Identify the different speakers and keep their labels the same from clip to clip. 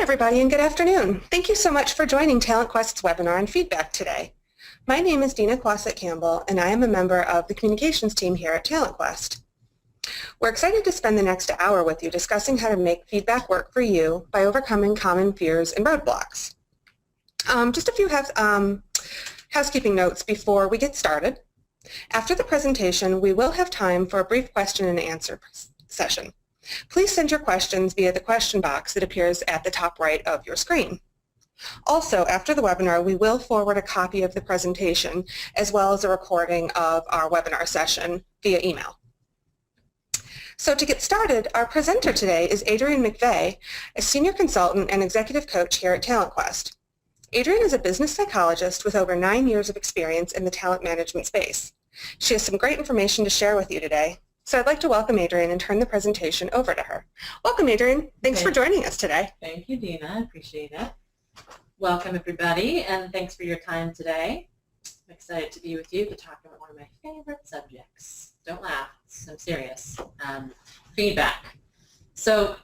Speaker 1: everybody, and good afternoon. Thank you so much for joining TalentQuest's webinar on feedback today. My name is Dina Quassett-Campbell, and I am a member of the communications team here at TalentQuest. We're excited to spend the next hour with you discussing how to make feedback work for you by overcoming common fears and roadblocks. Just a few housekeeping notes before we get started. After the presentation, we will have time for a brief question and answer session. Please send your questions via the question box that appears at the top right of your screen. Also, after the webinar, we will forward a copy of the presentation as well as a recording of our webinar session via email. So to get started, our presenter today is Adrianne McVeigh, a senior consultant and executive coach here at TalentQuest. Adrianne is a business psychologist with over 9 years of experience in the talent management space. She has some great information to share with you today. So I'd like to welcome Adrianne and turn the presentation over to her. Welcome, Adrianne. Thanks for joining us today.
Speaker 2: Thank you, Dina. I appreciate it. Welcome, everybody, and thanks for your time today. I'm excited to be with you to talk about one of my favorite subjects. Don't laugh. I'm serious. Feedback. So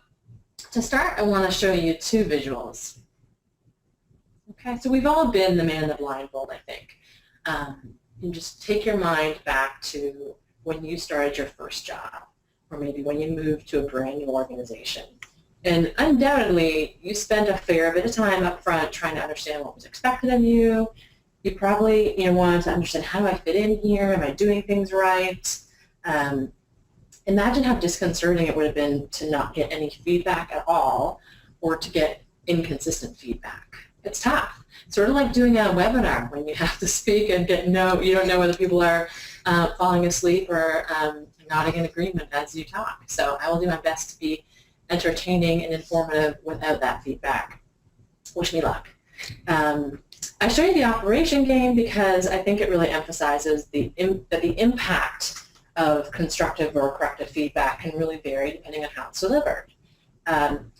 Speaker 2: to start, I want to show you two visuals. Okay, so we've all been the man in the blindfold, I think. And just take your mind back to when you started your first job, or maybe when you moved to a brand new organization. And undoubtedly, you spent a fair bit of time up front trying to understand what was expected of you. You probably wanted to understand, how do I fit in here? Am I doing things right? Imagine how disconcerting it would have been to not get any feedback at all, or to get inconsistent feedback. It's tough. Sort of like doing a webinar when you have to speak and you don't know whether people are falling asleep or nodding in agreement as you talk. So I will do my best to be entertaining and informative without that feedback. Wish me luck. I show you the operation game because I think it really emphasizes that the impact of constructive or corrective feedback can really vary depending on how it's delivered.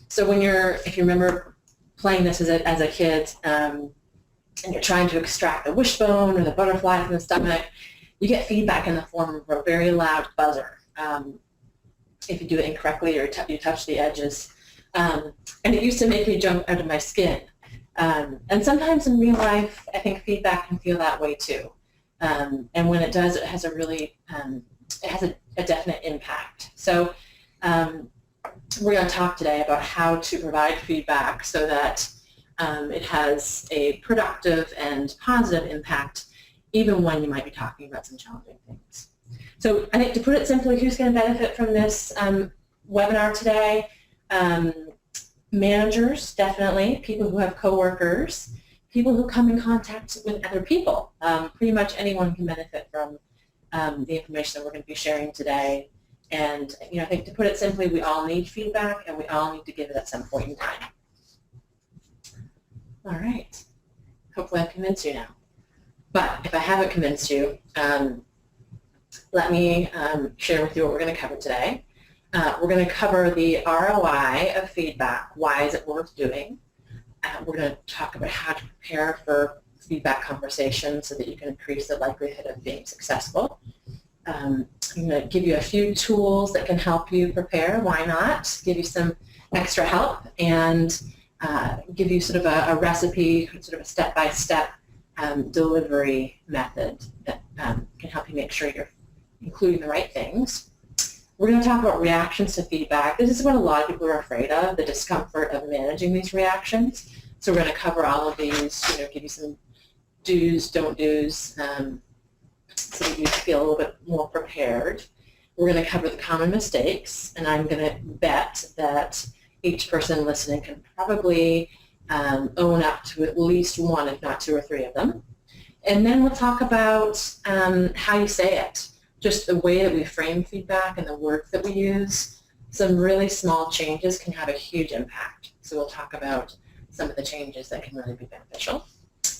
Speaker 2: So if you remember playing this as a kid, and you're trying to extract the wishbone or the butterfly from the stomach, you get feedback in the form of a very loud buzzer. If you do it incorrectly or you touch the edges. And it used to make me jump out of my skin. And sometimes in real life, I think feedback can feel that way too. And when it does, it has a really, it has a definite impact. So we're going to talk today about how to provide feedback so that it has a productive and positive impact, even when you might be talking about some challenging things. So I think, to put it simply, who's going to benefit from this webinar today? Managers, definitely, people who have coworkers, people who come in contact with other people. Pretty much anyone can benefit from the information that we're going to be sharing today. And I think, to put it simply, we all need feedback, and we all need to give it at some point in time. All right. Hopefully I've convinced you now. But if I haven't convinced you, let me share with you what we're going to cover today. We're going to cover the ROI of feedback. Why is it worth doing? We're going to talk about how to prepare for feedback conversations so that you can increase the likelihood of being successful. I'm going to give you a few tools that can help you prepare. Why not? Give you some extra help and give you sort of a recipe, sort of a step-by-step delivery method that can help you make sure you're including the right things. We're going to talk about reactions to feedback. This is what a lot of people are afraid of, the discomfort of managing these reactions. So we're going to cover all of these, give you some do's, don't do's, so that you feel a little bit more prepared. We're going to cover the common mistakes, and I'm going to bet that each person listening can probably own up to at least one, if not two or three of them. And then we'll talk about how you say it, just the way that we frame feedback and the words that we use. Some really small changes can have a huge impact. So we'll talk about some of the changes that can really be beneficial.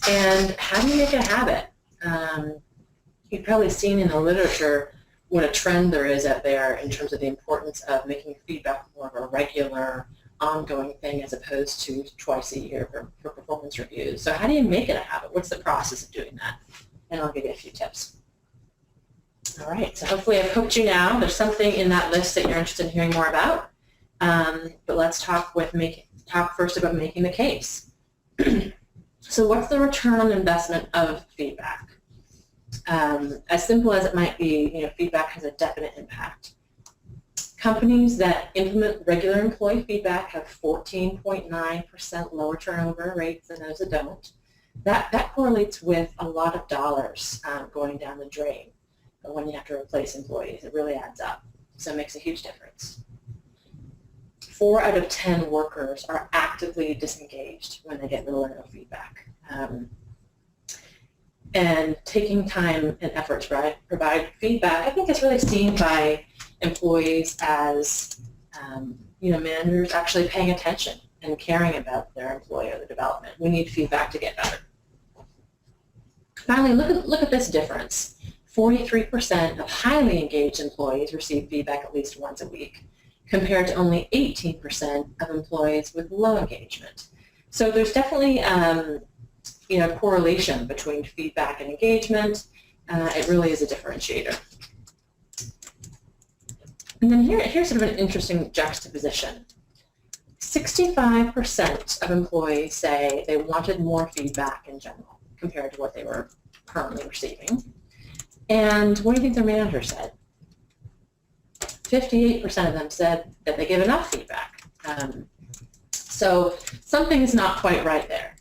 Speaker 2: And how do you make it a habit? You've probably seen in the literature what a trend there is out there in terms of the importance of making feedback more of a regular, ongoing thing as opposed to twice a year for performance reviews. So how do you make it a habit? What's the process of doing that? And I'll give you a few tips. All right, so hopefully I've hooked you now. There's something in that list that you're interested in hearing more about. But let's talk talk first about making the case. So what's the return on investment of feedback? As simple as it might be, feedback has a definite impact. Companies that implement regular employee feedback have 14.9% lower turnover rates than those that don't. That correlates with a lot of dollars going down the drain when you have to replace employees. It really adds up. So it makes a huge difference. 4 out of 10 workers are actively disengaged when they get little or no feedback. And taking time and effort to provide feedback, I think is really seen by employees as managers actually paying attention and caring about their employee or their development. We need feedback to get better. Finally, look at this difference. 43% of highly engaged employees receive feedback at least once a week, compared to only 18% of employees with low engagement. So there's definitely correlation between feedback and engagement. It really is a differentiator. And then here's sort of an interesting juxtaposition. 65% of employees say they wanted more feedback in general compared to what they were currently receiving. And what do you think their manager said? 58% of them said that they give enough feedback. So something is not quite right there.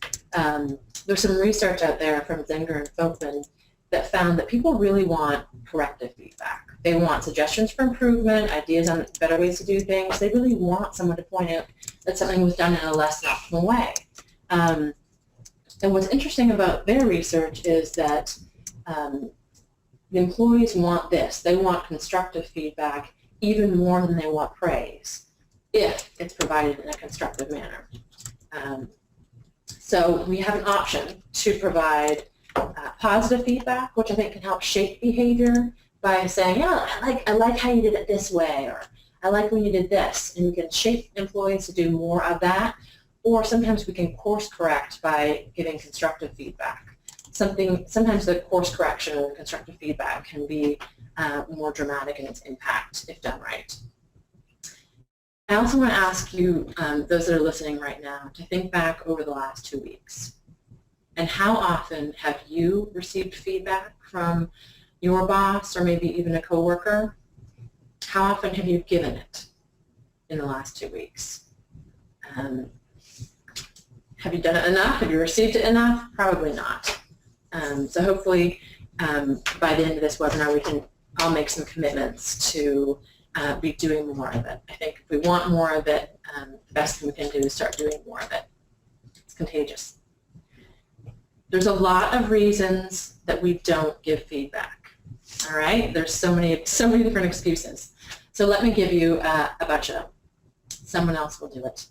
Speaker 2: There's some research out there from Zenger and Folkman that found that people really want corrective feedback. They want suggestions for improvement, ideas on better ways to do things. They really want someone to point out that something was done in a less than optimal way. And what's interesting about their research is that the employees want this. They want constructive feedback even more than they want praise, if it's provided in a constructive manner. So we have an option to provide positive feedback, which I think can help shape behavior by saying, yeah, I like how you did it this way, or I like when you did this, and we can shape employees to do more of that. Or sometimes we can course correct by giving constructive feedback. Sometimes the course correction or constructive feedback can be more dramatic in its impact if done right. I also want to ask you, those that are listening right now, to think back over the last 2 weeks. And how often have you received feedback from your boss or maybe even a coworker? How often have you given it in the last 2 weeks? Have you done it enough? Have you received it enough? Probably not. So hopefully by the end of this webinar we can all make some commitments to be doing more of it. I think if we want more of it, the best thing we can do is start doing more of it. It's contagious. There's a lot of reasons that we don't give feedback. All right? There's so many different excuses. So let me give you a bunch of them. Someone else will do it.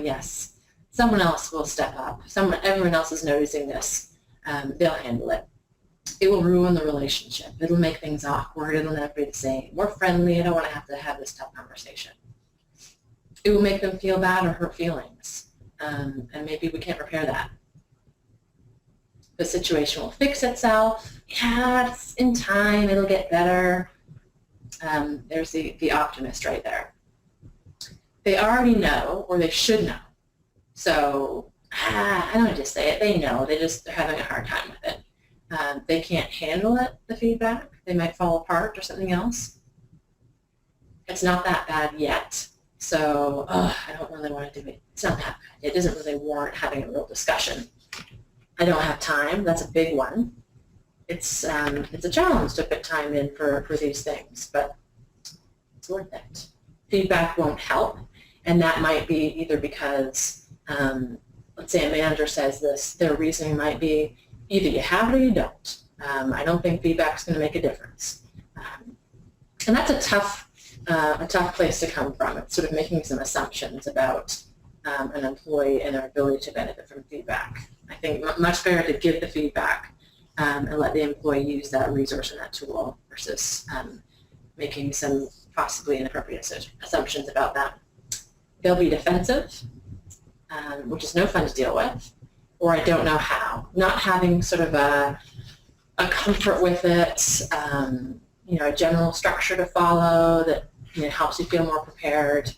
Speaker 2: Yes. Someone else will step up. Everyone else is noticing this. They'll handle it. It will ruin the relationship. It'll make things awkward. It'll never be the same. We're friendly. I don't want to have this tough conversation. It will make them feel bad or hurt feelings. And maybe we can't repair that. The situation will fix itself. Yeah, it's in time. It'll get better. There's the optimist right there. They already know, or they should know. So I don't just say it. They know. They're having a hard time with it. They can't handle it, the feedback. They might fall apart or something else. It's not that bad yet. So I don't really want to do it. It's not that bad. It doesn't really warrant having a real discussion. I don't have time. That's a big one. It's a challenge to put time in for these things, but it's worth it. Feedback won't help, and that might be either because, let's say a manager says this, their reasoning might be either you have it or you don't. I don't think feedback's going to make a difference. And that's a tough place to come from. It's sort of making some assumptions about an employee and their ability to benefit from feedback. I think much better to give the feedback and let the employee use that resource and that tool versus making some possibly inappropriate assumptions about that. They'll be defensive, which is no fun to deal with, or I don't know how. Not having sort of a comfort with it, a general structure to follow that helps you feel more prepared.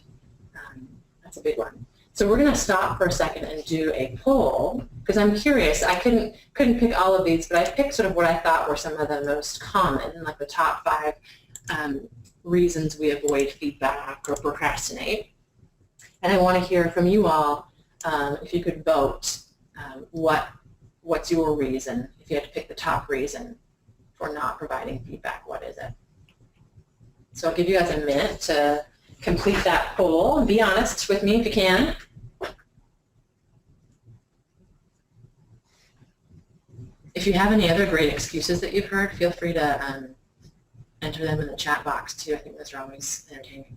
Speaker 2: That's a big one. So we're going to stop for a second and do a poll, because I'm curious. I couldn't pick all of these, but I picked sort of what I thought were some of the most common, like the top 5 reasons we avoid feedback or procrastinate. And I want to hear from you all, if you could vote, what's your reason? If you had to pick the top reason for not providing feedback, what is it? So I'll give you guys a minute to complete that poll. Be honest with me if you can. If you have any other great excuses that you've heard, feel free to enter them in the chat box too. I think those are always entertaining.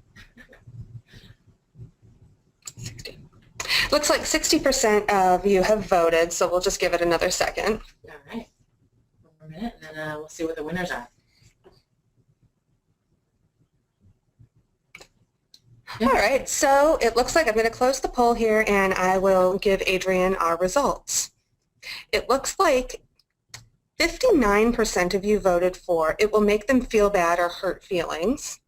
Speaker 1: 60. Looks like 60% of you have voted, so we'll just give it another second.
Speaker 2: All right. One more minute, and then we'll see what the winners are.
Speaker 1: All right, so it looks like I'm going to close the poll here, and I will give Adrianne our results. It looks like 59% of you voted for it will make them feel bad or hurt feelings.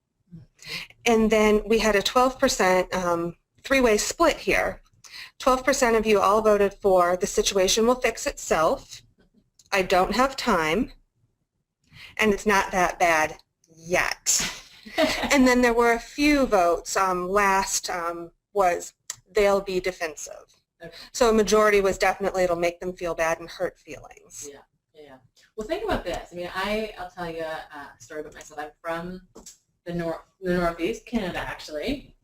Speaker 1: And then we had a 12% three-way split here. 12% of you all voted for the situation will fix itself, I don't have time, and it's not that bad yet. And then there were a few votes. Last was they'll be defensive.
Speaker 2: Okay.
Speaker 1: So a majority was definitely it'll make them feel bad and hurt feelings.
Speaker 2: Yeah, yeah. Well, think about this. I mean, I'll tell you a story about myself. I'm from the Northeast, Canada, actually.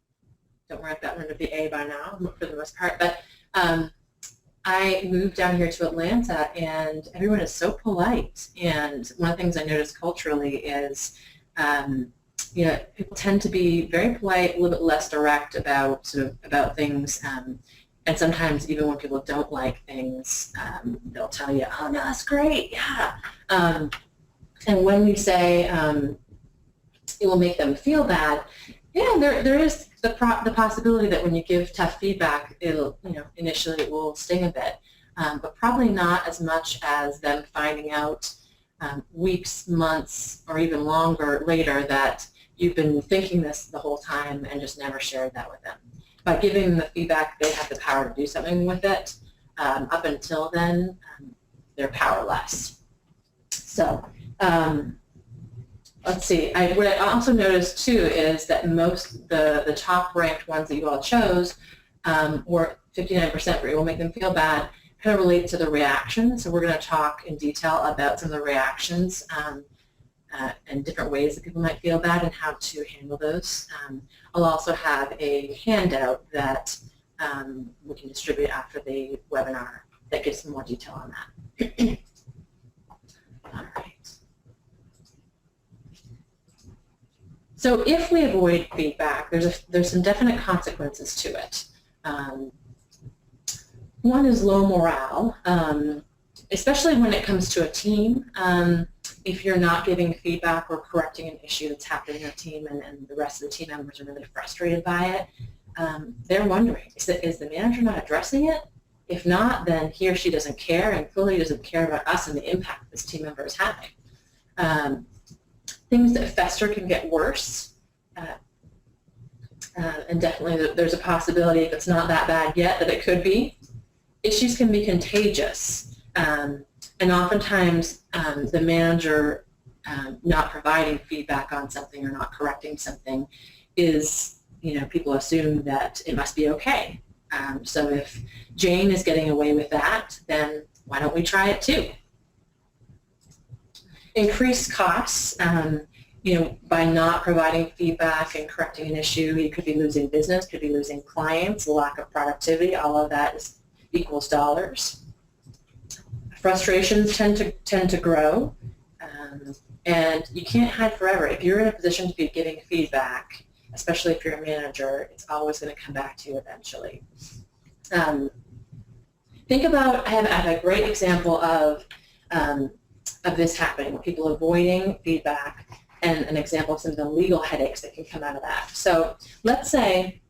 Speaker 2: Don't worry, I've gotten rid of the A by now, for the most part. But I moved down here to Atlanta, and everyone is so polite. And one of the things I noticed culturally is, you know, people tend to be very polite, a little bit less direct about about things. And sometimes even when people don't like things, they'll tell you, "Oh no, that's great, yeah." And when you say it will make them feel bad, yeah, there is the possibility that when you give tough feedback, it'll, you know, initially it will sting a bit, but probably not as much as them finding out weeks, months, or even longer later that you've been thinking this the whole time and just never shared that with them. By giving them the feedback, they have the power to do something with it. Up until then, they're powerless. So let's see. What I also noticed too is that most the top ranked ones that you all chose were 59% will make them feel bad. Kind of relate to the reaction. So we're going to talk in detail about some of the reactions and different ways that people might feel bad and how to handle those. I'll also have a handout that we can distribute after the webinar that gives some more detail on that. All right. So if we avoid feedback, there's some definite consequences to it. One is low morale, especially when it comes to a team. If you're not giving feedback or correcting an issue that's happening in a team and the rest of the team members are really frustrated by it, they're wondering, is the manager not addressing it? If not, then he or she doesn't care and clearly doesn't care about us and the impact this team member is having. Things that fester can get worse, and definitely there's a possibility, if it's not that bad yet, that it could be. Issues can be contagious. And oftentimes, the manager not providing feedback on something or not correcting something is, you know, people assume that it must be okay. So if Jane is getting away with that, then why don't we try it too? Increased costs, you know, by not providing feedback and correcting an issue, you could be losing business, could be losing clients, lack of productivity, all of that equals dollars. Frustrations tend to grow, and you can't hide forever. If you're in a position to be giving feedback, especially if you're a manager, it's always going to come back to you eventually. Think about, I have a great example of this happening, people avoiding feedback, and an example of some of the legal headaches that can come out of that. So let's say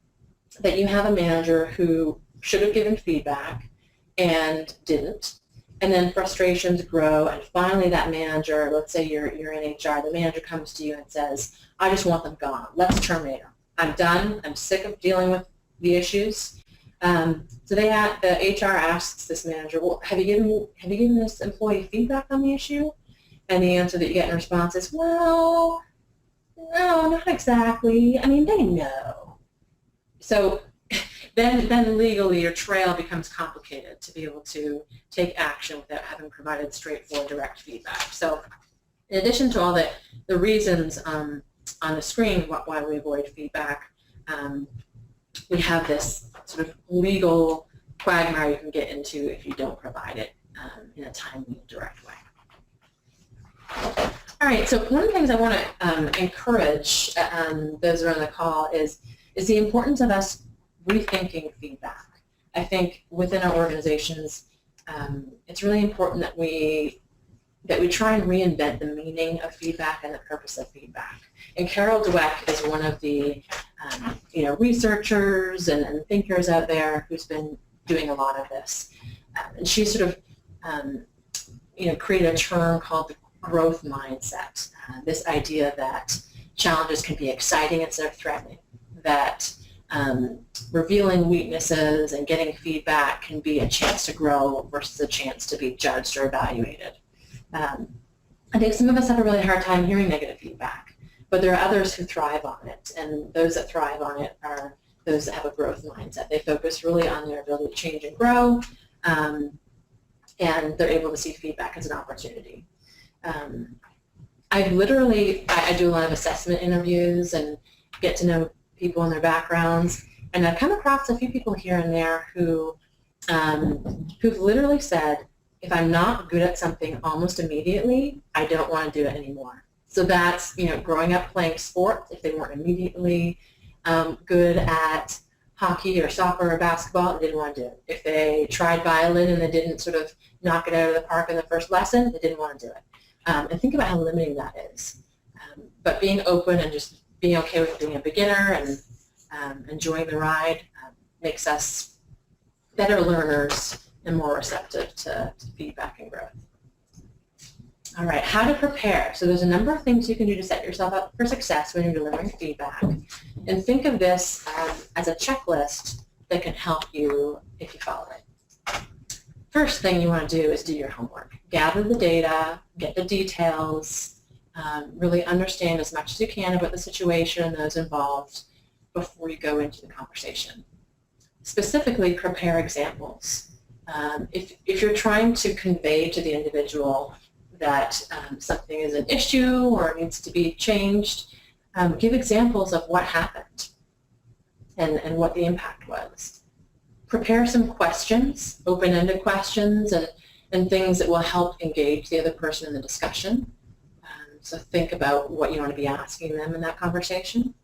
Speaker 2: that you have a manager who should have given feedback and didn't. And then frustrations grow, and finally that manager, let's say you're in HR, the manager comes to you and says, I just want them gone. Let's terminate them. I'm done. I'm sick of dealing with the issues. So the HR asks this manager, well, have you given this employee feedback on the issue? And the answer that you get in response is, well, no, not exactly. I mean, they know. So then legally your trail becomes complicated to be able to take action without having provided straightforward direct feedback. So in addition to all the reasons on the screen why we avoid feedback, we have this sort of legal quagmire you can get into if you don't provide it in a timely, direct way. All right, so one of the things I want to encourage those who are on the call is the importance of us rethinking feedback. I think within our organizations, it's really important that we try and reinvent the meaning of feedback and the purpose of feedback. And Carol Dweck is one of the researchers and thinkers out there who's been doing a lot of this. And she sort of created a term called the growth mindset. This idea that challenges can be exciting instead of threatening, that revealing weaknesses and getting feedback can be a chance to grow versus a chance to be judged or evaluated. I think some of us have a really hard time hearing negative feedback, but there are others who thrive on it, and those that thrive on it are those that have a growth mindset. They focus really on their ability to change and grow, and they're able to see feedback as an opportunity. I do a lot of assessment interviews and get to know people and their backgrounds, and I've come across a few people here and there who've literally said, if I'm not good at something almost immediately, I don't want to do it anymore. So that's, growing up playing sports, if they weren't immediately good at hockey or soccer or basketball, they didn't want to do it. If they tried violin and they didn't sort of knock it out of the park in the first lesson, they didn't want to do it. And think about how limiting that is. But being open and just being okay with being a beginner and enjoying the ride makes us better learners and more receptive to feedback and growth. All right, how to prepare. So there's a number of things you can do to set yourself up for success when you're delivering feedback. And think of this as a checklist that can help you if you follow it. First thing you want to do is do your homework. Gather the data, get the details, really understand as much as you can about the situation and those involved before you go into the conversation. Specifically, prepare examples. If you're trying to convey to the individual that something is an issue or needs to be changed, give examples of what happened and what the impact was. Prepare some questions, open-ended questions, and things that will help engage the other person in the discussion. So think about what you want to be asking them in that conversation.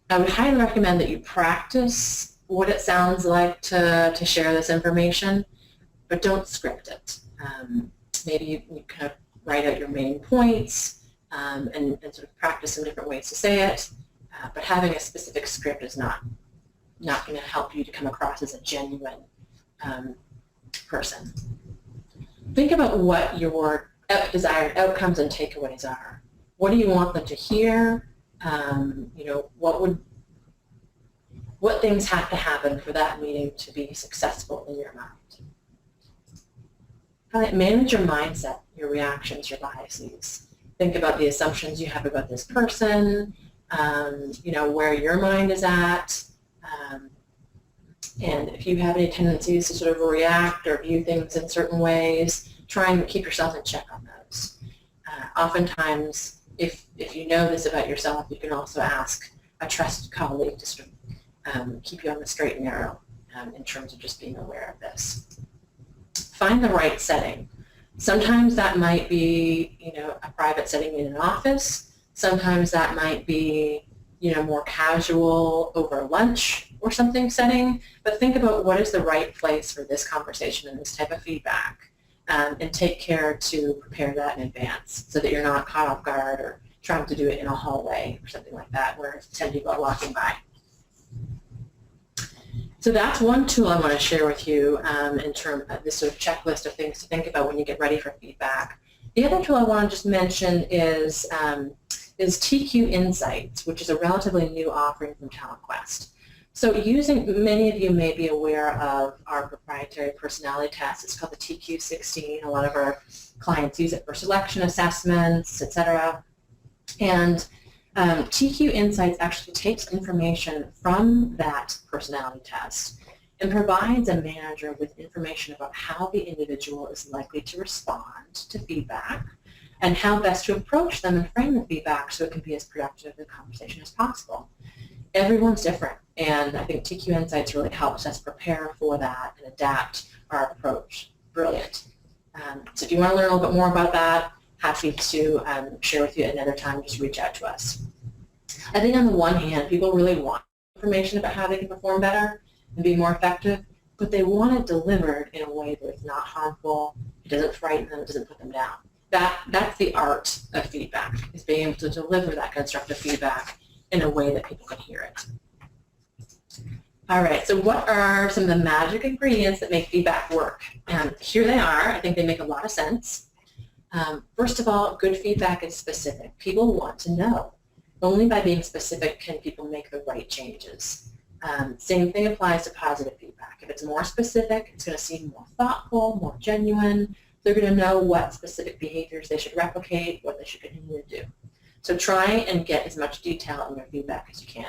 Speaker 2: I would highly recommend that you practice what it sounds like to share this information, but don't script it. Maybe you kind of write out your main points and sort of practice some different ways to say it, but having a specific script is not going to help you to come across as a genuine person. Think about what your desired outcomes and takeaways are. What do you want them to hear? What things have to happen for that meeting to be successful in your mind? Manage your mindset, your reactions, your biases. Think about the assumptions you have about this person, where your mind is at, and if you have any tendencies to sort of react or view things in certain ways, try and keep yourself in check on those. Oftentimes, if you know this about yourself, you can also ask a trusted colleague to sort of keep you on the straight and narrow in terms of just being aware of this. Find the right setting. Sometimes that might be, a private setting in an office. Sometimes that might be, more casual over lunch or something setting. But think about what is the right place for this conversation and this type of feedback, and take care to prepare that in advance so that you're not caught off guard or trying to do it in a hallway or something like that where 10 people are walking by. So that's one tool I want to share with you in terms of this sort of checklist of things to think about when you get ready for feedback. The other tool I want to just mention is TQ Insights, which is a relatively new offering from TalentQuest. So many of you may be aware of our proprietary personality test. It's called the TQ16. A lot of our clients use it for selection assessments, etc. And TQ Insights actually takes information from that personality test and provides a manager with information about how the individual is likely to respond to feedback and how best to approach them and frame the feedback so it can be as productive a conversation as possible. Everyone's different, and I think TQ Insights really helps us prepare for that and adapt our approach. Brilliant. So if you want to learn a little bit more about that, happy to share with you at another time. Just reach out to us. I think on the one hand, people really want information about how they can perform better and be more effective, but they want it delivered in a way that it's not harmful, it doesn't frighten them, it doesn't put them down. That's the art of feedback, is being able to deliver that constructive feedback in a way that people can hear it. All right, so what are some of the magic ingredients that make feedback work? Here they are. I think they make a lot of sense. First of all, good feedback is specific. People want to know. Only by being specific can people make the right changes. Same thing applies to positive feedback. If it's more specific, it's going to seem more thoughtful, more genuine. They're going to know what specific behaviors they should replicate, what they should continue to do. So try and get as much detail in your feedback as you can.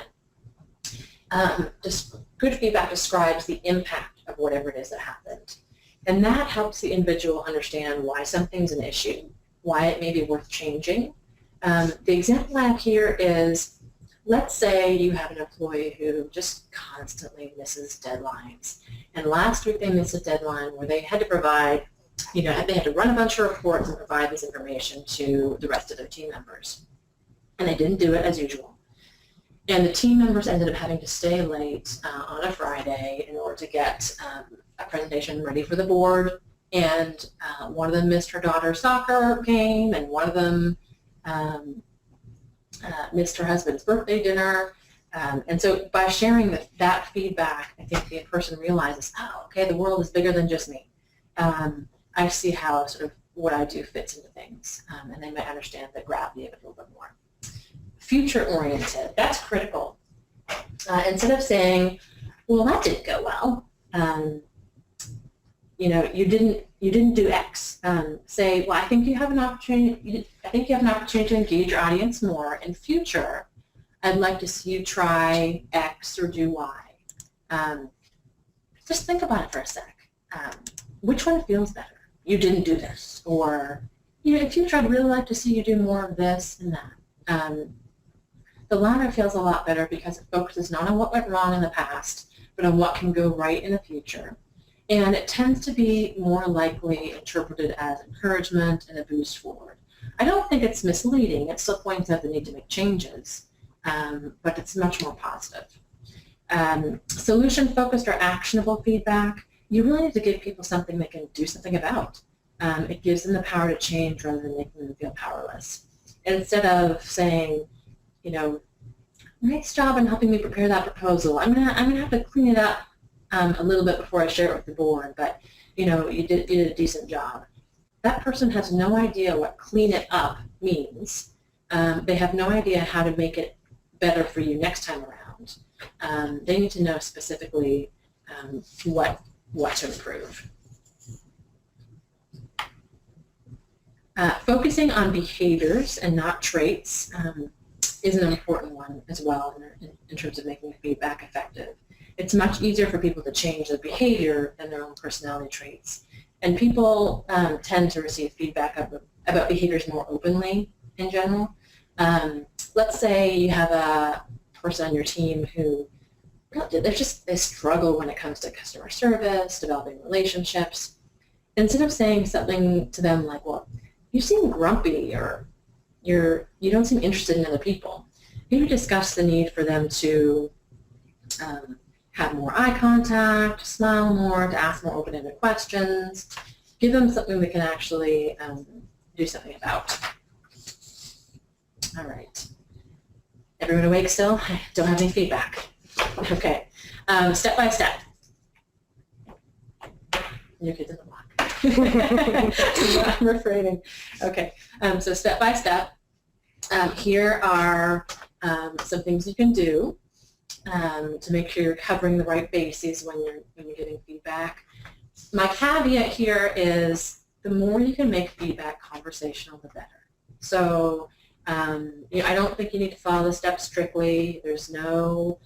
Speaker 2: Just good feedback describes the impact of whatever it is that happened. And that helps the individual understand why something's an issue, why it may be worth changing. The example I have here is, let's say you have an employee who just constantly misses deadlines. And last week they missed a deadline where they had to provide, they had to run a bunch of reports and provide this information to the rest of their team members. And they didn't do it as usual. And the team members ended up having to stay late on a Friday in order to get a presentation ready for the board. And one of them missed her daughter's soccer game, and one of them missed her husband's birthday dinner. And so by sharing that feedback, I think the person realizes, oh, okay, the world is bigger than just me. I see how sort of what I do fits into things. And they might understand the gravity of it a little bit more. Future-oriented, that's critical. Instead of saying, well, that didn't go well, you didn't do X. Say, well, I think you have an opportunity. To engage your audience more in future. I'd like to see you try X or do Y. Just think about it for a sec. Which one feels better? You didn't do this, or in future, I'd really like to see you do more of this and that. The latter feels a lot better because it focuses not on what went wrong in the past, but on what can go right in the future. And it tends to be more likely interpreted as encouragement and a boost forward. I don't think it's misleading. It still points out the need to make changes, but it's much more positive. Solution-focused or actionable feedback, you really need to give people something they can do something about. It gives them the power to change rather than making them feel powerless. And instead of saying, nice job in helping me prepare that proposal. I'm gonna have to clean it up a little bit before I share it with the board, but you did a decent job. That person has no idea what clean it up means. They have no idea how to make it better for you next time around. They need to know specifically what to improve. Focusing on behaviors and not traits is an important one as well in terms of making feedback effective. It's much easier for people to change their behavior than their own personality traits. And people tend to receive feedback about behaviors more openly in general. Let's say you have a person on your team who they struggle when it comes to customer service, developing relationships. Instead of saying something to them like, well, you seem grumpy, or you don't seem interested in other people, maybe discuss the need for them to have more eye contact, smile more, to ask more open-ended questions. Give them something they can actually do something about. All right. Everyone awake still? I don't have any feedback. Okay. Step by step. Your kids in the block. I'm refraining. Okay. So step by step, here are some things you can do. to make sure you're covering the right bases when you're giving feedback. My caveat here is the more you can make feedback conversational, the better. So I don't think you need to follow the steps strictly. There's no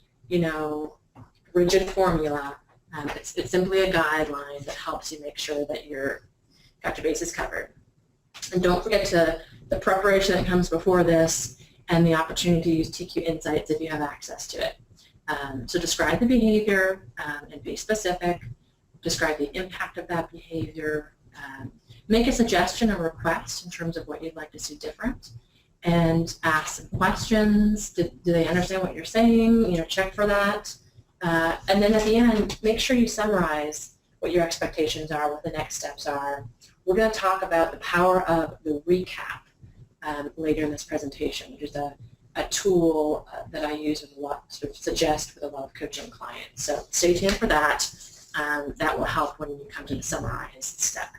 Speaker 2: rigid formula. It's simply a guideline that helps you make sure that you've got your bases covered. And don't forget the preparation that comes before this and the opportunity to use TQ Insights if you have access to it. So describe the behavior and be specific. Describe the impact of that behavior. Make a suggestion or request in terms of what you'd like to see different. And ask some questions. Do they understand what you're saying? Check for that. And then at the end, make sure you summarize what your expectations are, what the next steps are. We're going to talk about the power of the recap later in this presentation, which is a tool that I use with suggest with a lot of coaching clients. So stay tuned for that. That will help when you come to the summarized step.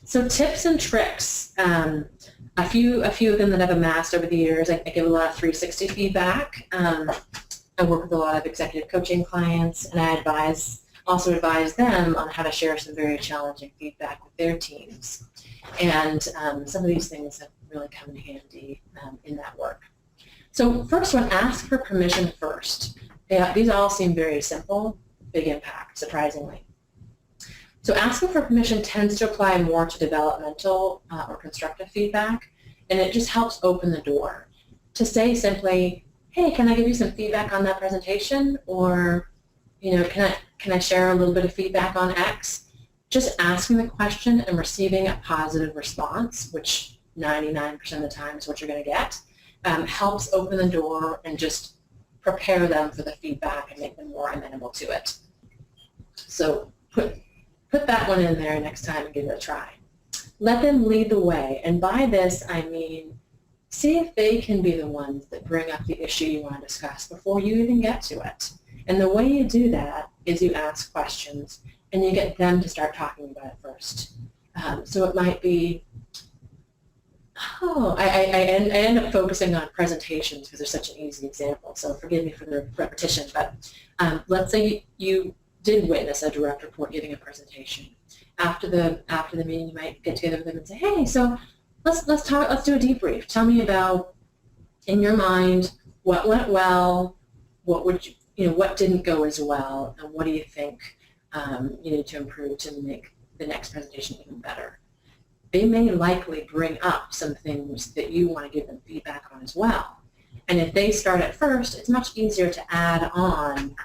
Speaker 2: So tips and tricks. A few of them that I've amassed over the years. I give a lot of 360 feedback. I work with a lot of executive coaching clients, and I also advise them on how to share some very challenging feedback with their teams. And some of these things have really come in handy in that work. So first one, ask for permission first. Yeah, these all seem very simple, big impact, surprisingly. So asking for permission tends to apply more to developmental or constructive feedback, and it just helps open the door to say simply, hey, can I give you some feedback on that presentation? Or, can I share a little bit of feedback on X? Just asking the question and receiving a positive response, which 99% of the time is what you're going to get, helps open the door and just prepare them for the feedback and make them more amenable to it. So put that one in there next time and give it a try. Let them lead the way. And by this, I mean, see if they can be the ones that bring up the issue you want to discuss before you even get to it. And the way you do that is you ask questions and you get them to start talking about it first. So it might be, I end up focusing on presentations because they're such an easy example, so forgive me for the repetition, but let's say you did witness a direct report giving a presentation. After the meeting, you might get together with them and say, hey, so let's do a debrief. Tell me about, in your mind, what went well, what didn't go as well, and what do you think you need to improve to make the next presentation even better. They may likely bring up some things that you want to give them feedback on as well. And if they start at first, it's much easier to add on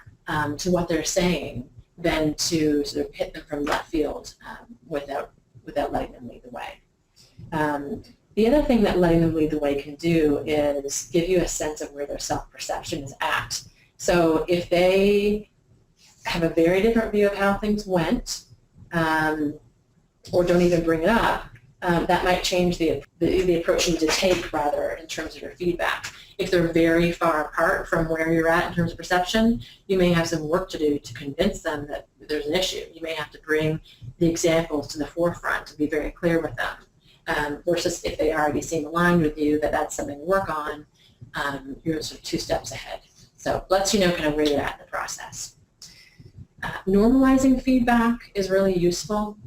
Speaker 2: to what they're saying than to sort of hit them from left field without letting them lead the way. The other thing that letting them lead the way can do is give you a sense of where their self-perception is at. So if they have a very different view of how things went, or don't even bring it up, that might change the approach you need to take, rather, in terms of your feedback. If they're very far apart from where you're at in terms of perception, you may have some work to do to convince them that there's an issue. You may have to bring the examples to the forefront and be very clear with them. Versus if they already seem aligned with you that that's something to work on, you're sort of 2 steps ahead. So lets you know kind of where you're at in the process. Normalizing feedback is really useful.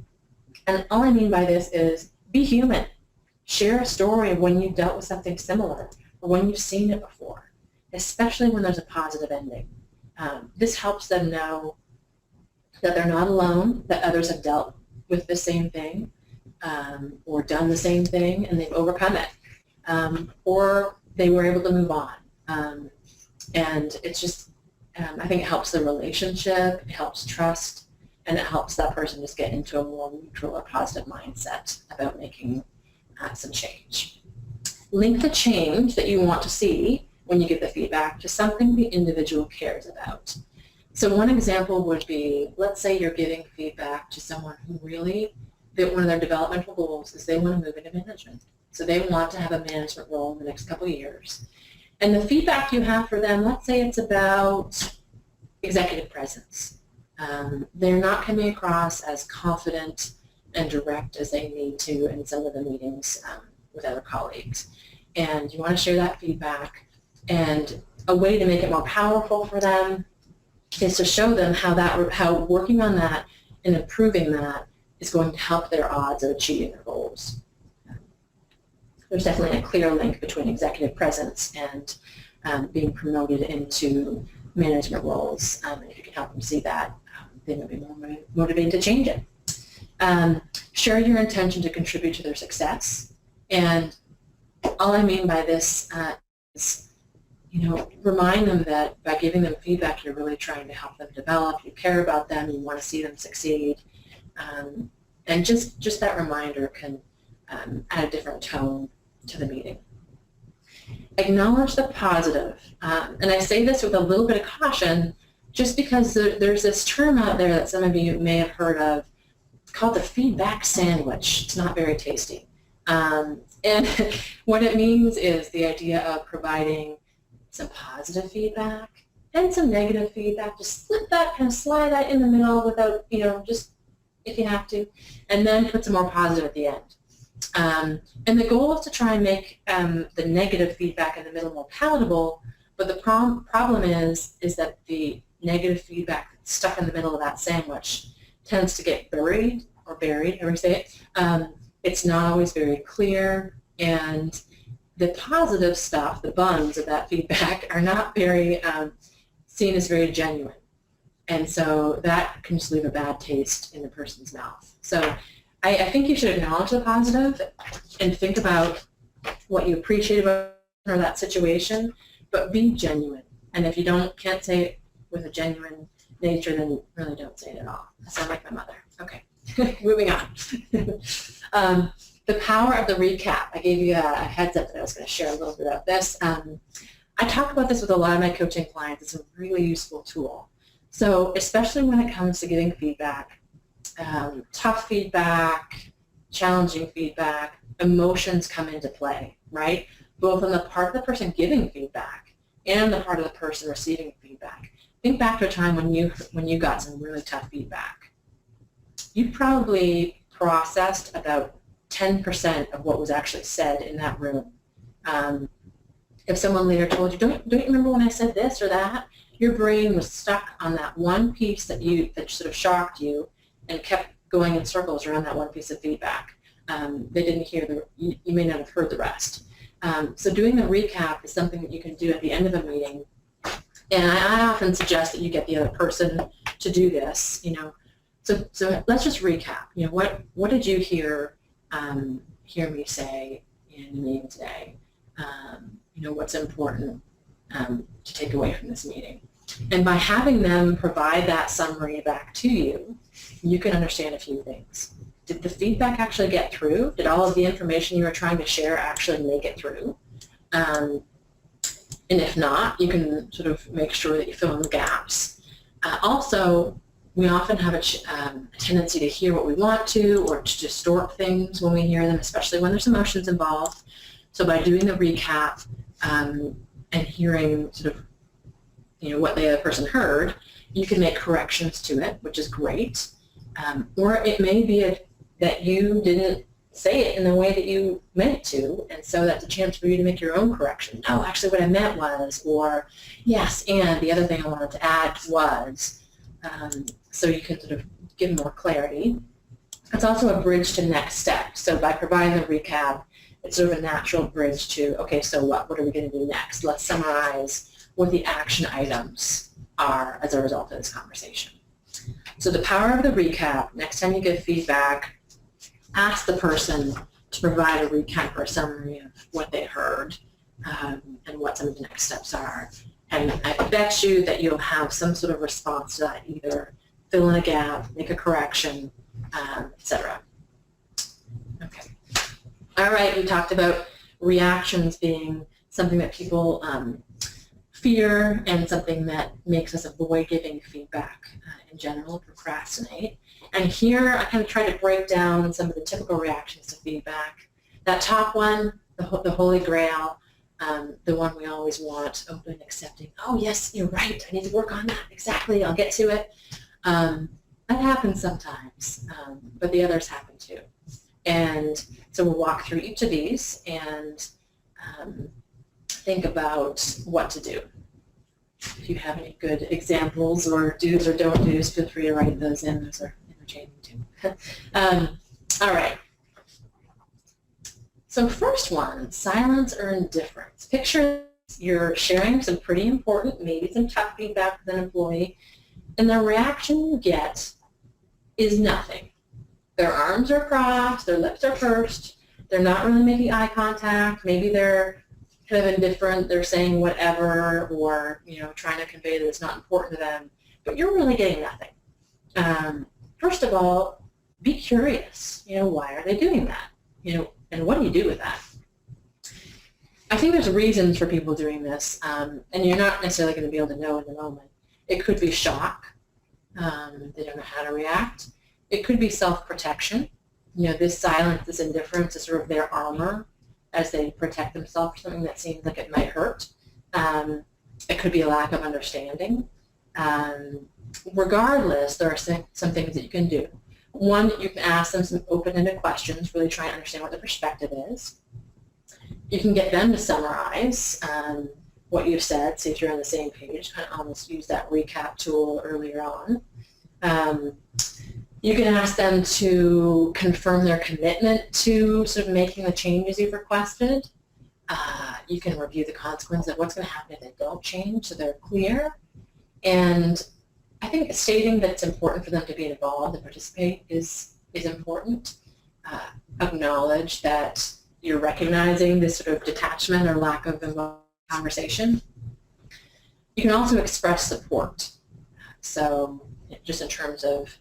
Speaker 2: And all I mean by this is be human. Share a story of when you've dealt with something similar or when you've seen it before, especially when there's a positive ending. This helps them know that they're not alone, that others have dealt with the same thing or done the same thing and they've overcome it, or they were able to move on. And it's just, I think it helps the relationship, it helps trust, and it helps that person just get into a more neutral or positive mindset about making some change. Link the change that you want to see when you give the feedback to something the individual cares about. So one example would be, let's say you're giving feedback to someone who really, one of their developmental goals is they want to move into management. So they want to have a management role in the next couple of years. And the feedback you have for them, let's say it's about executive presence. They're not coming across as confident and direct as they need to in some of the meetings with other colleagues. And you want to share that feedback. And a way to make it more powerful for them is to show them how working on that and improving that is going to help their odds of achieving their goals. There's definitely a clear link between executive presence and being promoted into management roles. And if you can help them see that, they may be more motivated to change it. Share your intention to contribute to their success. And all I mean by this is, remind them that by giving them feedback, you're really trying to help them develop. You care about them. You want to see them succeed. And just that reminder can add a different tone to the meeting. Acknowledge the positive. And I say this with a little bit of caution, just because there's this term out there that some of you may have heard of called the feedback sandwich. It's not very tasty. And what it means is the idea of providing some positive feedback and some negative feedback. Just slip that, kind of slide that in the middle without, just if you have to, and then put some more positive at the end. And the goal is to try and make the negative feedback in the middle more palatable, but the problem is that the negative feedback that's stuck in the middle of that sandwich tends to get buried, however you say it. It's not always very clear, and the positive stuff, the buns of that feedback, are not very seen as very genuine. And so that can just leave a bad taste in the person's mouth. So I think you should acknowledge the positive and think about what you appreciate about that situation, but be genuine. And if you can't say it with a genuine nature, then really don't say it at all. I sound like my mother. Okay, moving on. The power of the recap. I gave you a heads up that I was going to share a little bit about this. I talk about this with a lot of my coaching clients. It's a really useful tool. So especially when it comes to giving feedback, tough feedback, challenging feedback, emotions come into play, right? Both on the part of the person giving feedback and the part of the person receiving feedback. Think back to a time when you got some really tough feedback. You probably processed about 10% of what was actually said in that room. If someone later told you, don't you remember when I said this or that? Your brain was stuck on that one piece that sort of shocked you and kept going in circles around that one piece of feedback. They didn't hear you may not have heard the rest. So doing the recap is something that you can do at the end of a meeting. And I often suggest that you get the other person to do this. So let's just recap. What did you hear me say in the meeting today? What's important to take away from this meeting? And by having them provide that summary back to you, you can understand a few things. Did the feedback actually get through? Did all of the information you were trying to share actually make it through? And if not, you can sort of make sure that you fill in the gaps. Also, we often have a tendency to hear what we want to or to distort things when we hear them, especially when there's emotions involved. So by doing the recap and hearing sort of what the other person heard, you can make corrections to it, which is great. Or it may be that you didn't say it in the way that you meant to, and so that's a chance for you to make your own correction. No, actually what I meant was, or yes, and the other thing I wanted to add was, so you can sort of give more clarity. It's also a bridge to next steps. So by providing the recap, it's sort of a natural bridge to, okay, so what are we going to do next? Let's summarize what the action items are as a result of this conversation. So the power of the recap, next time you give feedback, ask the person to provide a recap or a summary of what they heard and what some of the next steps are. And I bet you that you'll have some sort of response to that, either fill in a gap, make a correction, etc. Okay. All right, we talked about reactions being something that people fear and something that makes us avoid giving feedback in general, procrastinate. And here I kind of try to break down some of the typical reactions to feedback. That top one, the holy grail, the one we always want, open, accepting. Oh yes, you're right, I need to work on that. Exactly, I'll get to it. That happens sometimes, but the others happen too. And so we'll walk through each of these and think about what to do. If you have any good examples or do's or don't do's, feel free to write those in. Those are entertaining too. All right. So first one, silence or indifference. Picture you're sharing some pretty important, maybe some tough feedback with an employee, and the reaction you get is nothing. Their arms are crossed, their lips are pursed, they're not really making eye contact, maybe they're kind of indifferent, they're saying whatever, or trying to convey that it's not important to them, but you're really getting nothing. First of all, be curious. Why are they doing that? And what do you do with that? I think there's reasons for people doing this, and you're not necessarily going to be able to know in the moment. It could be shock. They don't know how to react. It could be self-protection. This silence, this indifference is sort of their armor as they protect themselves from something that seems like it might hurt. It could be a lack of understanding. Regardless, there are some things that you can do. One, you can ask them some open-ended questions, really try and understand what the perspective is. You can get them to summarize what you've said, see if you're on the same page, kind of almost use that recap tool earlier on. You can ask them to confirm their commitment to sort of making the changes you've requested. You can review the consequences of what's going to happen if they don't change, so they're clear. And I think stating that it's important for them to be involved and participate is important. Acknowledge that you're recognizing this sort of detachment or lack of involved conversation. You can also express support. So just in terms of,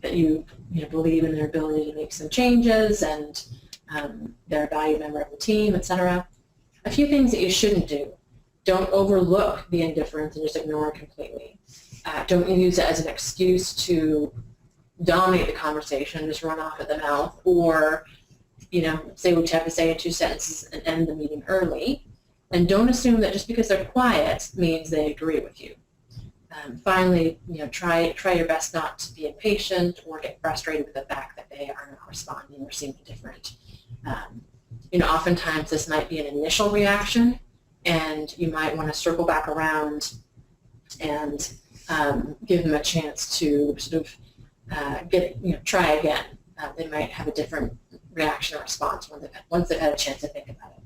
Speaker 2: that you believe in their ability to make some changes and they're a valued member of the team, etc. A few things that you shouldn't do. Don't overlook the indifference and just ignore it completely. Don't use it as an excuse to dominate the conversation, just run off at the mouth, or say what you have to say in 2 sentences and end the meeting early. And don't assume that just because they're quiet means they agree with you. Finally, try your best not to be impatient or get frustrated with the fact that they are not responding or seeming different. Oftentimes this might be an initial reaction, and you might want to circle back around and give them a chance to sort of try again. They might have a different reaction or response once they've had a chance to think about it.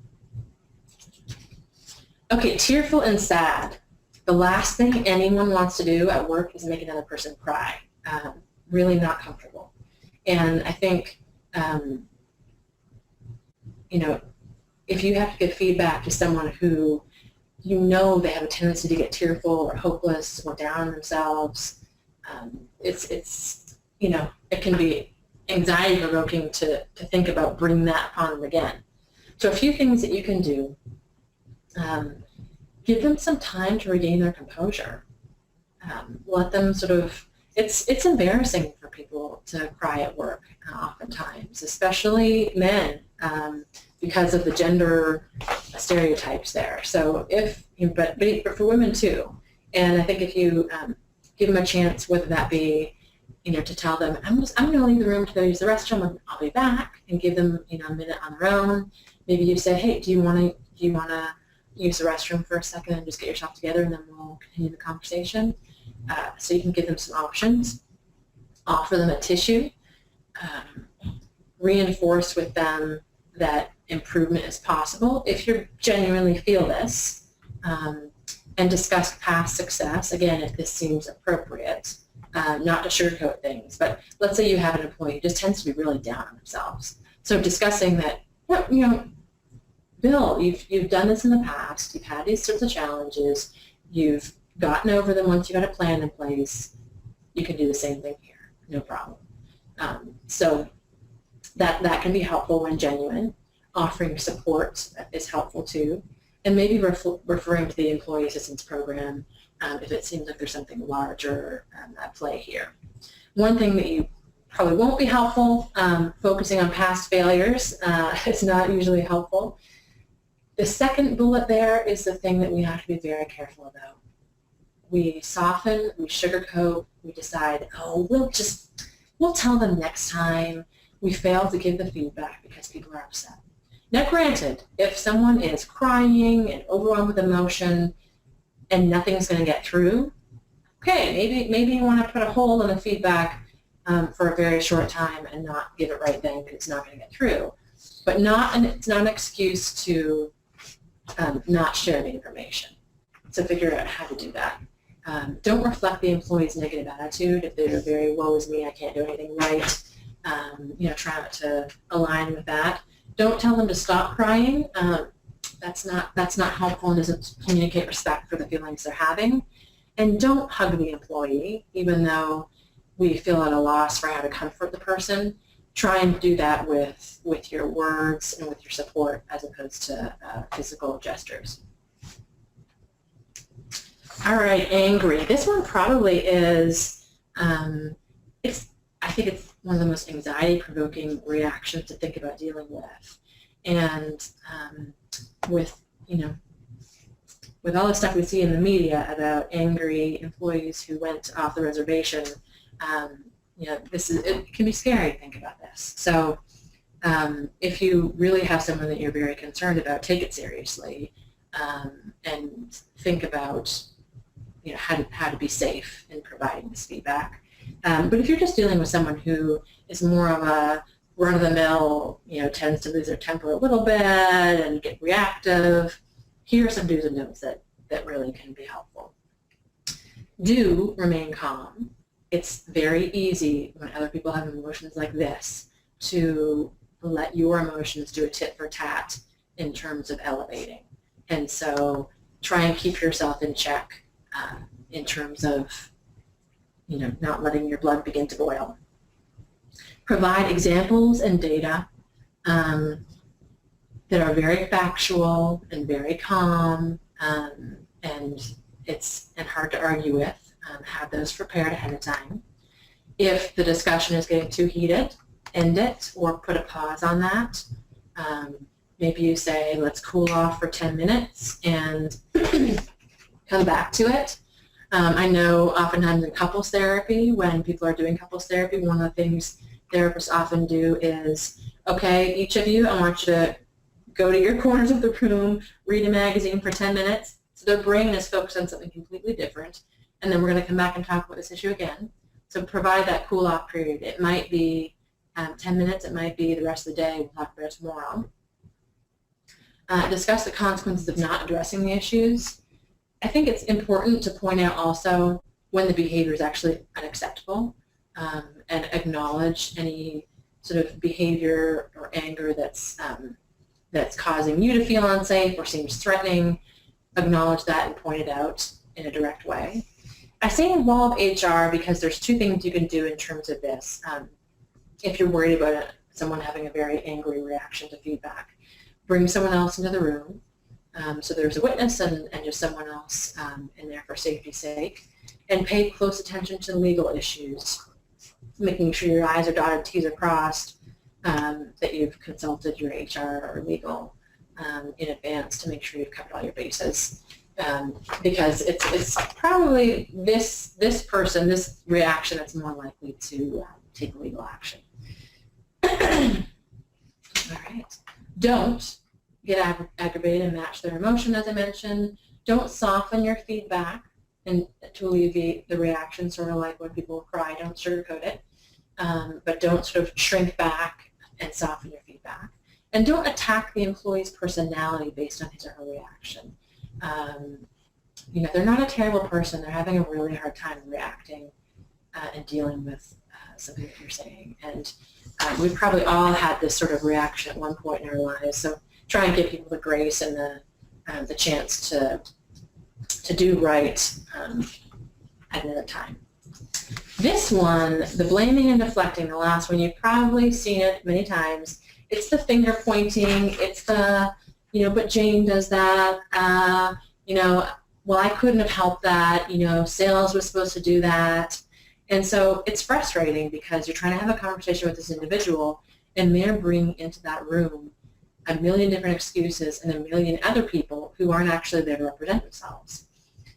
Speaker 2: Okay, tearful and sad. The last thing anyone wants to do at work is make another person cry. Really not comfortable. And I think, if you have to give feedback to someone who they have a tendency to get tearful or hopeless or down on themselves, it can be anxiety-provoking to think about bringing that upon them again. So a few things that you can do. Give them some time to regain their composure. Let them it's embarrassing for people to cry at work oftentimes, especially men, because of the gender stereotypes there. So but for women too. And I think if you give them a chance, whether that be, to tell them, I'm going to leave the room to go use the restroom, and I'll be back, and give them, a minute on their own. Maybe you say, hey, do you want to use the restroom for a second and just get yourself together, and then we'll continue the conversation. So you can give them some options. Offer them a tissue. Reinforce with them that improvement is possible if you genuinely feel this, and discuss past success, again, if this seems appropriate. Not to sugarcoat things, but let's say you have an employee who just tends to be really down on themselves. So discussing that, Bill, you've done this in the past, you've had these sorts of challenges, you've gotten over them once you got a plan in place, you can do the same thing here, no problem. So that can be helpful when genuine. Offering support is helpful too, and maybe referring to the Employee Assistance Program if it seems like there's something larger at play here. One thing that you probably won't be helpful, focusing on past failures is not usually helpful. The second bullet there is the thing that we have to be very careful about. We soften, we sugarcoat, we decide, oh, we'll tell them next time. We fail to give the feedback because people are upset. Now granted, if someone is crying and overwhelmed with emotion and nothing's going to get through, okay, maybe you want to put a hold on the feedback for a very short time and not give it right then because it's not going to get through. But it's not an excuse to not share the information. So figure out how to do that. Don't reflect the employee's negative attitude. If they're very, woe is me, I can't do anything right, try not to align with that. Don't tell them to stop crying. That's not helpful and doesn't communicate respect for the feelings they're having. And don't hug the employee, even though we feel at a loss for how to comfort the person. Try and do that with your words and with your support as opposed to physical gestures. All right, angry. This one probably is, I think it's one of the most anxiety-provoking reactions to think about dealing with. And with all the stuff we see in the media about angry employees who went off the reservation, it can be scary to think about this. So if you really have someone that you're very concerned about, take it seriously and think about how to be safe in providing this feedback. But if you're just dealing with someone who is more of a run-of-the-mill, tends to lose their temper a little bit and get reactive, here are some do's and don'ts that really can be helpful. Do remain calm. It's very easy when other people have emotions like this to let your emotions do a tit for tat in terms of elevating. And so try and keep yourself in check in terms of not letting your blood begin to boil. Provide examples and data that are very factual and very calm and hard to argue with. Have those prepared ahead of time. If the discussion is getting too heated, end it or put a pause on that. Maybe you say, let's cool off for 10 minutes and come back to it. I know oftentimes in couples therapy, when people are doing couples therapy, one of the things therapists often do is, okay, each of you, I want you to go to your corners of the room, read a magazine for 10 minutes. So their brain is focused on something completely different. And then we're going to come back and talk about this issue again. So provide that cool-off period. It might be 10 minutes. It might be the rest of the day. We'll talk about it tomorrow. Discuss the consequences of not addressing the issues. I think it's important to point out also when the behavior is actually unacceptable and acknowledge any sort of behavior or anger that's causing you to feel unsafe or seems threatening. Acknowledge that and point it out in a direct way. I say involve HR because there's two things you can do in terms of this. If you're worried about someone having a very angry reaction to feedback, bring someone else into the room. So there's a witness and just someone else in there for safety's sake. And pay close attention to legal issues, making sure your I's are dotted, T's are crossed, that you've consulted your HR or legal in advance to make sure you've covered all your bases. Because it's probably this person, this reaction that's more likely to take legal action. All right. Don't get aggravated and match their emotion, as I mentioned. Don't soften your feedback and to alleviate the reaction, sort of like when people cry, don't sugarcoat it. But don't sort of shrink back and soften your feedback. And don't attack the employee's personality based on his or her reaction. They're not a terrible person. They're having a really hard time reacting and dealing with something that you're saying. And we've probably all had this sort of reaction at one point in our lives. So try and give people the grace and the chance to do right at another time. This one, the blaming and deflecting, the last one, you've probably seen it many times. It's the finger pointing. It's the, but Jane does that. Well, I couldn't have helped that. Sales was supposed to do that. And so it's frustrating because you're trying to have a conversation with this individual and they're bringing into that room a million different excuses and a million other people who aren't actually there to represent themselves.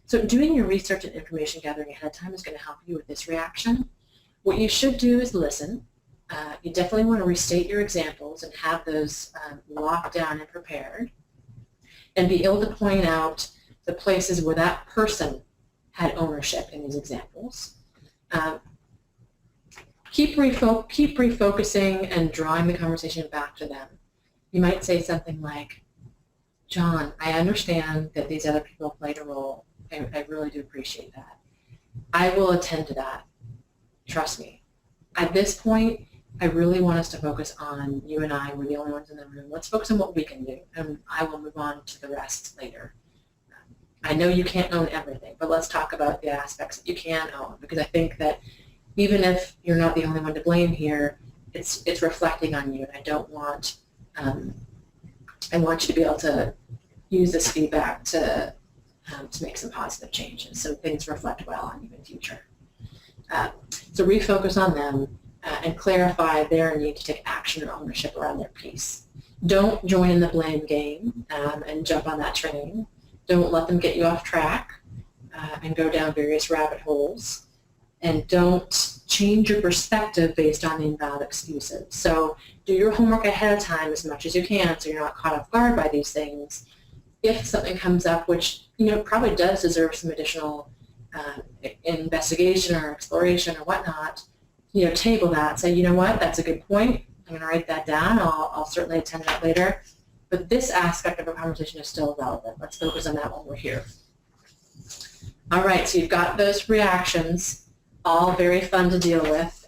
Speaker 2: So doing your research and information gathering ahead of time is going to help you with this reaction. What you should do is listen. You definitely want to restate your examples and have those locked down and prepared, and be able to point out the places where that person had ownership in these examples. Keep refocusing and drawing the conversation back to them. You might say something like, John, I understand that these other people played a role. I really do appreciate that. I will attend to that. Trust me. At this point, I really want us to focus on you and I. We're the only ones in the room. Let's focus on what we can do, and I will move on to the rest later. I know you can't own everything, but let's talk about the aspects that you can own, because I think that even if you're not the only one to blame here, it's reflecting on you, and I don't want I want you to be able to use this feedback to make some positive changes so things reflect well on you in the future. So refocus on them and clarify their need to take action and ownership around their piece. Don't join in the blame game and jump on that train. Don't let them get you off track and go down various rabbit holes. And don't change your perspective based on the invalid excuses. So do your homework ahead of time as much as you can so you're not caught off guard by these things. If something comes up which probably does deserve some additional investigation or exploration or whatnot, table that. Say, you know what, that's a good point. I'm going to write that down. I'll certainly attend to that later. But this aspect of our conversation is still relevant. Let's focus on that while we're here. All right, so you've got those reactions. All very fun to deal with,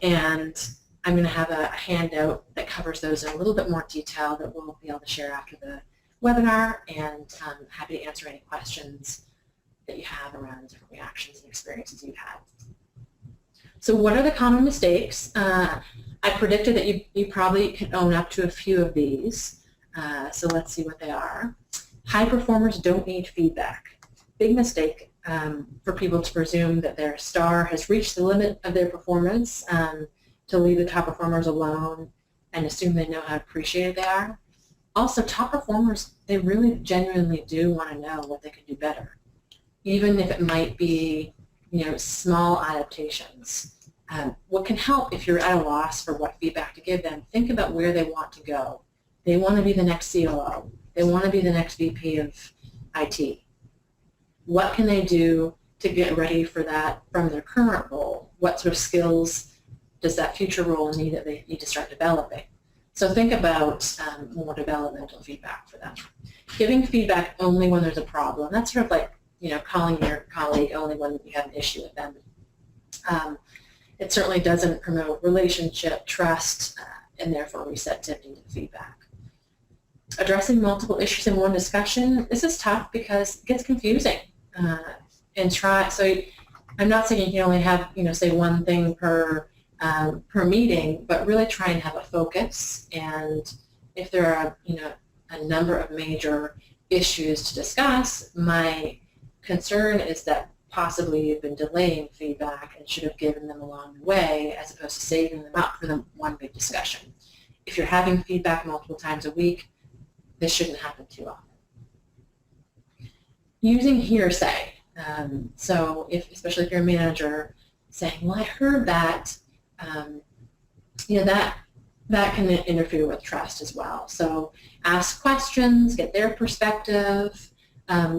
Speaker 2: and I'm going to have a handout that covers those in a little bit more detail that we'll be able to share after the webinar, and I'm happy to answer any questions that you have around different reactions and experiences you've had. So what are the common mistakes? I predicted that you probably can own up to a few of these, so let's see what they are. High performers don't need feedback. Big mistake. For people to presume that their star has reached the limit of their performance, to leave the top performers alone and assume they know how appreciated they are. Also, top performers, they really genuinely do want to know what they can do better, even if it might be small adaptations. What can help if you're at a loss for what feedback to give them, think about where they want to go. They want to be the next COO. They want to be the next VP of IT. What can they do to get ready for that from their current role? What sort of skills does that future role need that they need to start developing? So think about more developmental feedback for them. Giving feedback only when there's a problem, that's sort of like calling your colleague only when you have an issue with them. It certainly doesn't promote relationship, trust, and therefore receptivity to feedback. Addressing multiple issues in one discussion, this is tough because it gets confusing. So I'm not saying you can only have, say one thing per meeting, but really try and have a focus. And if there are, a number of major issues to discuss, my concern is that possibly you've been delaying feedback and should have given them along the way as opposed to saving them up for the one big discussion. If you're having feedback multiple times a week, this shouldn't happen too often. Using hearsay. So especially if you're a manager, saying, well, I heard that, that can interfere with trust as well. So ask questions, get their perspective,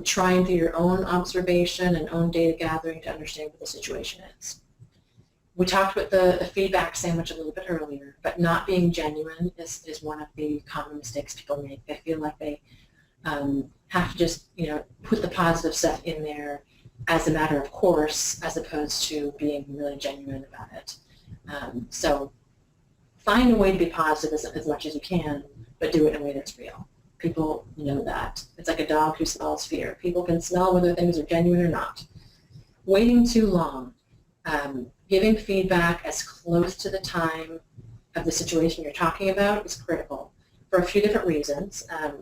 Speaker 2: try and do your own observation and own data gathering to understand what the situation is. We talked about the feedback sandwich a little bit earlier, but not being genuine is one of the common mistakes people make. They feel like they have to just, put the positive stuff in there as a matter of course, as opposed to being really genuine about it. So find a way to be positive as much as you can, but do it in a way that's real. People know that. It's like a dog who smells fear. People can smell whether things are genuine or not. Waiting too long. Giving feedback as close to the time of the situation you're talking about is critical for a few different reasons. I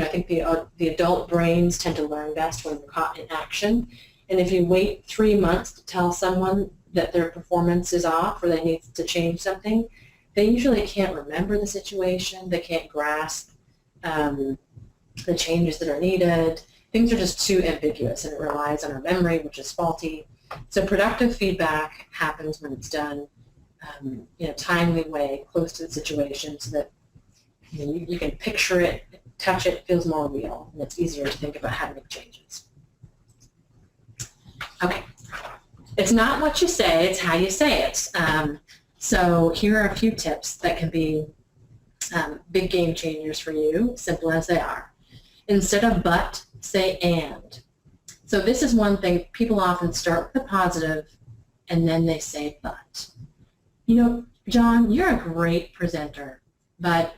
Speaker 2: think the adult brains tend to learn best when they're caught in action. And if you wait 3 months to tell someone that their performance is off or they need to change something, they usually can't remember the situation. They can't grasp the changes that are needed. Things are just too ambiguous, and it relies on our memory, which is faulty. So productive feedback happens when it's done timely way, close to the situation, so that you can picture it, touch it, it feels more real, and it's easier to think about how to make changes. Okay, it's not what you say, it's how you say it. So here are a few tips that can be big game changers for you, simple as they are. Instead of but, say and. So this is one thing, people often start with the positive and then they say but. John, you're a great presenter, but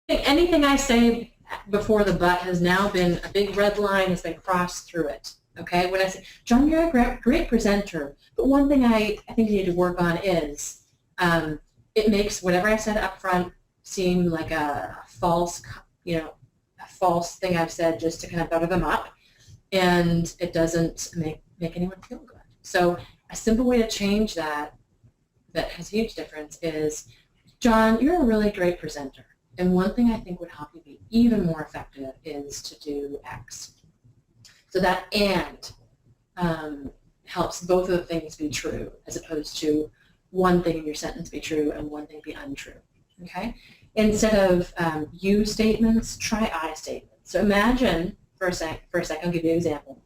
Speaker 2: anything I say before the but has now been, a big red line has been crossed through it. Okay, when I say, John, you're a great presenter, but one thing I think you need to work on is it makes whatever I said up front seem like a false, a false thing I've said just to kind of butter them up, and it doesn't make anyone feel good. So a simple way to change that has a huge difference is, John, you're a really great presenter, and one thing I think would help you be even more effective is to do X. So that and helps both of the things be true, as opposed to one thing in your sentence be true and one thing be untrue. Okay? Instead of you statements, try I statements. So imagine, for a sec, I'll give you an example.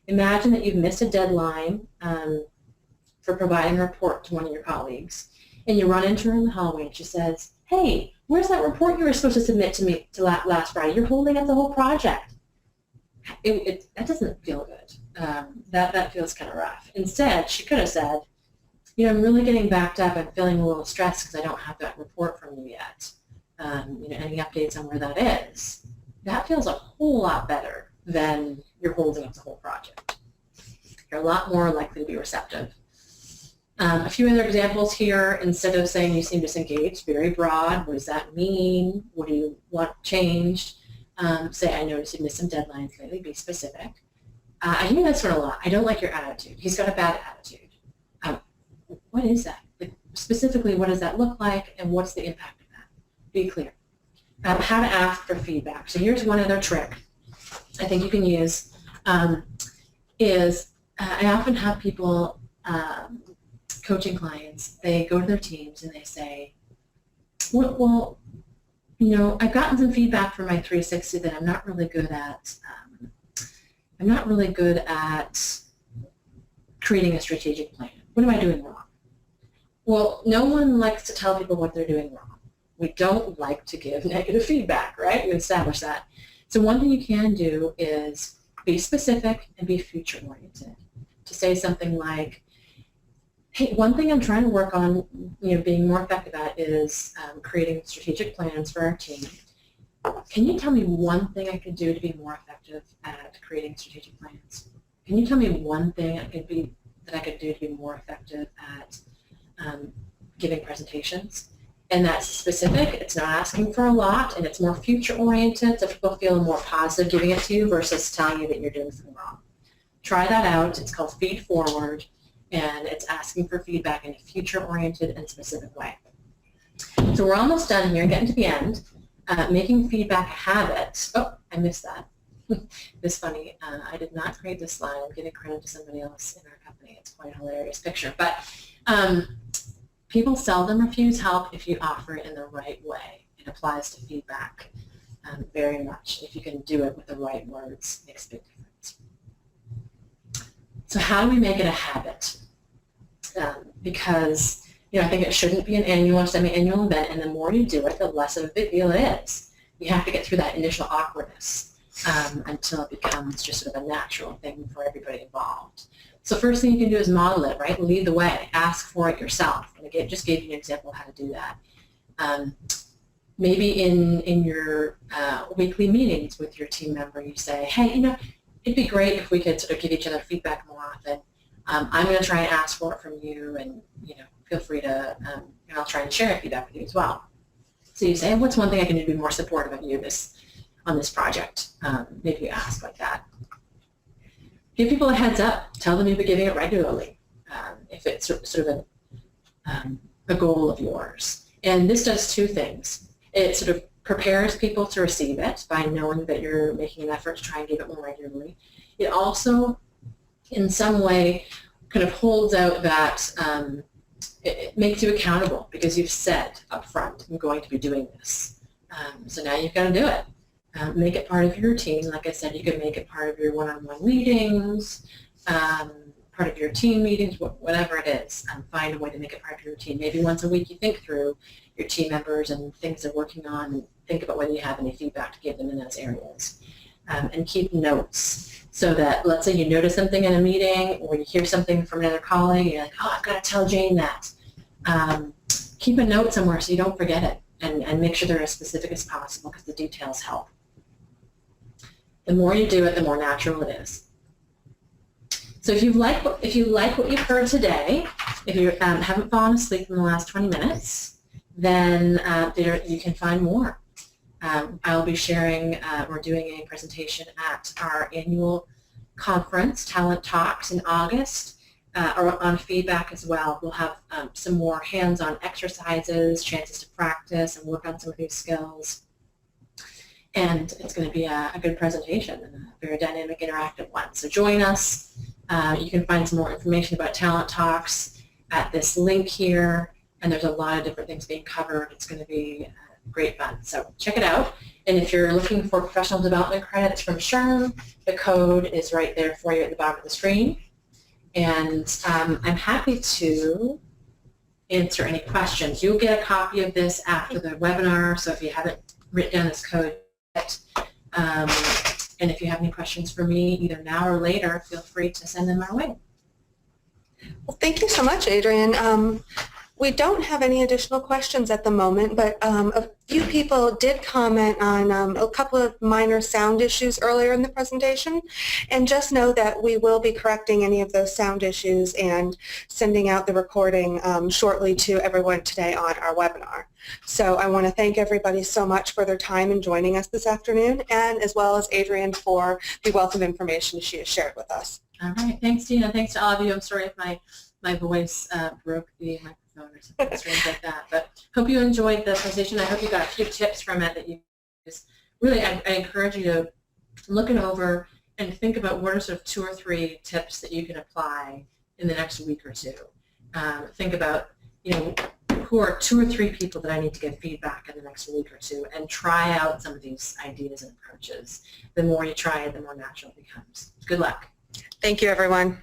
Speaker 2: Imagine that you've missed a deadline for providing a report to one of your colleagues, and you run into her in the hallway and she says, hey, where's that report you were supposed to submit to me last Friday? You're holding up the whole project. That doesn't feel good. That feels kind of rough. Instead, she could have said, I'm really getting backed up. I'm feeling a little stressed because I don't have that report from you yet. Any updates on where that is? That feels a whole lot better than you're holding up the whole project. You're a lot more likely to be receptive. A few other examples here. Instead of saying you seem disengaged, very broad. What does that mean? What do you want changed? Say, I noticed you missed some deadlines lately. Be specific. I hear that sort of a lot. I don't like your attitude. He's got a bad attitude. What is that? Specifically, what does that look like, and what's the impact of that? Be clear. How to ask for feedback. So here's one other trick I think you can use is I often have people coaching clients. They go to their teams and they say, well, I've gotten some feedback from my 360 that I'm not really good at creating a strategic plan. What am I doing wrong? Well, no one likes to tell people what they're doing wrong. We don't like to give negative feedback, right? We established that. So one thing you can do is be specific and be future-oriented. To say something like, hey, one thing I'm trying to work on, being more effective at is creating strategic plans for our team. Can you tell me one thing I could do to be more effective at creating strategic plans? Can you tell me one thing I could do to be more effective at giving presentations? And that's specific. It's not asking for a lot, and it's more future-oriented, so people feel more positive giving it to you versus telling you that you're doing something wrong. Try that out. It's called Feed Forward, and it's asking for feedback in a future-oriented and specific way. So we're almost done here, getting to the end. Making feedback a habit. Oh, I missed that. It's funny. I did not create this slide. I'm giving credit to somebody else in our company. It's quite a hilarious picture. But people seldom refuse help if you offer it in the right way. It applies to feedback very much. If you can do it with the right words, it makes a big difference. So how do we make it a habit? Because I think it shouldn't be an annual or semi-annual event, and the more you do it, the less of a big deal it is. You have to get through that initial awkwardness until it becomes just sort of a natural thing for everybody involved. So first thing you can do is model it, right? Lead the way. Ask for it yourself. And again, just gave you an example of how to do that. Maybe in your weekly meetings with your team member, you say, hey, it'd be great if we could sort of give each other feedback more often. I'm going to try and ask for it from you, and feel free to, I'll try and share feedback with you as well. So you say, what's one thing I can do to be more supportive of you on this project? Maybe you ask like that. Give people a heads up. Tell them you'll be giving it regularly if it's sort of a goal of yours. And this does two things. It sort of prepares people to receive it by knowing that you're making an effort to try and give it more regularly. It also, in some way, kind of holds out that it makes you accountable because you've said up front, I'm going to be doing this. So now you've got to do it. Make it part of your routine. Like I said, you can make it part of your one-on-one meetings, part of your team meetings, whatever it is. Find a way to make it part of your routine. Maybe once a week you think through your team members and things they're working on and think about whether you have any feedback to give them in those areas. And keep notes so that, let's say you notice something in a meeting or you hear something from another colleague, you're like, oh, I've got to tell Jane that. Keep a note somewhere so you don't forget it, and make sure they're as specific as possible because the details help. The more you do it, the more natural it is. So if you like what you've heard today, if you haven't fallen asleep in the last 20 minutes, then you can find more. I'll be sharing, we're doing a presentation at our annual conference, Talent Talks, in August, or on feedback as well. We'll have some more hands-on exercises, chances to practice and work on some of these skills. And it's going to be a good presentation and a very dynamic, interactive one. So join us. You can find some more information about Talent Talks at this link here, and there's a lot of different things being covered. It's going to be great fun. So check it out. And if you're looking for professional development credits from SHRM, the code is right there for you at the bottom of the screen. And I'm happy to answer any questions. You'll get a copy of this after the webinar, so if you haven't written down this code yet, and if you have any questions for me either now or later, feel free to send them our way.
Speaker 1: Well, thank you so much, Adrianne. We don't have any additional questions at the moment, but a few people did comment on a couple of minor sound issues earlier in the presentation, and just know that we will be correcting any of those sound issues and sending out the recording shortly to everyone today on our webinar. So I want to thank everybody so much for their time in joining us this afternoon, and as well as Adrianne for the wealth of information she has shared with us.
Speaker 2: All right, thanks, Dina. Thanks to all of you. I'm sorry if my voice broke the microphone or something strange like that. But hope you enjoyed the presentation. I hope you got a few tips from it that you just really, I encourage you to look it over and think about what are sort of 2 or 3 tips that you can apply in the next week or two. Think about, who are 2 or 3 people that I need to get feedback in the next week or two, and try out some of these ideas and approaches. The more you try it, the more natural it becomes. Good luck.
Speaker 1: Thank you, everyone.